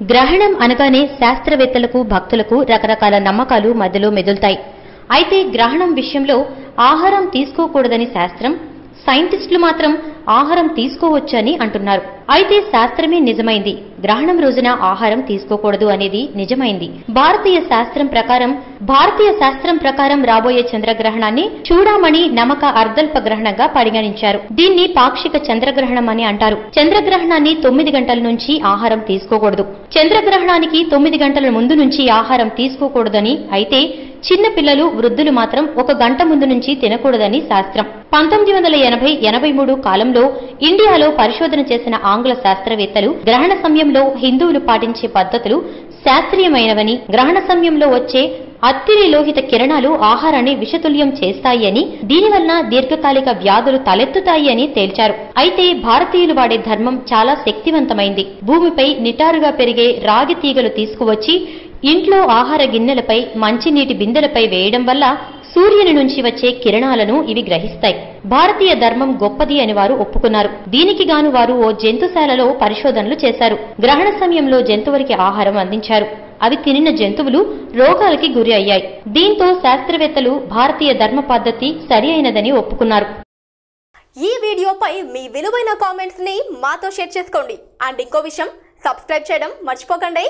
గ్రహణం అనగానే శాస్త్రవేత్తలకు భక్తులకు రకరకాల నమ్మకాలు మధ్యలో మెదులుతాయి. అయితే గ్రహణం విషయంలో ఆహారం తీసుకోకూడదని శాస్త్రం, సైంటిస్టులు మాత్రం ఆహారం తీసుకోవచ్చని అంటున్నారు. అయితే శాస్త్రమే నిజమైంది, గ్రహణం రోజున ఆహారం తీసుకోకూడదు అనేది నిజమైంది. భారతీయ శాస్త్రం ప్రకారం రాబోయే చంద్రగ్రహణాన్ని చూడామణి నమక అర్ధల్ప గ్రహణంగా పరిగణించారు. దీన్ని పాక్షిక చంద్రగ్రహణం అని అంటారు. చంద్రగ్రహణాన్ని 9 గంటల నుంచి ఆహారం తీసుకోకూడదు. చంద్రగ్రహణానికి 9 గంటల ముందు నుంచి ఆహారం తీసుకోకూడదని, అయితే చిన్న పిల్లలు, వృద్ధులు మాత్రం 1 గంట ముందు నుంచి తినకూడదని శాస్త్రం. 1983 కాలంలో ఇండియాలో పరిశోధన చేసిన ఆంగ్ల శాస్త్రవేత్తలు గ్రహణ సమయంలో హిందువులు పాటించే పద్ధతులు శాస్త్రీయమైనవని, గ్రహణ సమయంలో వచ్చే అత్తిరి లోహిత కిరణాలు ఆహారాన్ని విషతుల్యం చేస్తాయి అని, దీనివల్ల దీర్ఘకాలిక వ్యాధులు తలెత్తుతాయి అని తేల్చారు. అయితే భారతీయులు వాడే ధర్మం చాలా శక్తివంతమైంది. భూమిపై నిటారుగా పెరిగే రాగి తీగలు తీసుకువచ్చి ఇంట్లో ఆహార గిన్నెలపై, మంచినీటి బిందెలపై వేయడం వల్ల సూర్యుని నుంచి వచ్చే కిరణాలను ఇవి గ్రహిస్తాయి. భారతీయ ధర్మం గొప్పది అని వారు ఒప్పుకున్నారు. దీనికి గాను వారు ఓ జంతుశాలలో పరిశోధనలు చేశారు. గ్రహణ సమయంలో జంతువులకి ఆహారం అందించారు. అవి తినిన జంతువులు రోగాలకి గురి అయ్యాయి. దీంతో శాస్త్రవేత్తలు భారతీయ ధర్మ పద్ధతి సరి అయినదని ఒప్పుకున్నారు. ఈ వీడియోపై మీ విలువైన కామెంట్స్ ని మాతో షేర్ చేసుకోండి. అండ్ ఇంకో విషయం, సబ్స్క్రైబ్ చేయడం మర్చిపోకండి.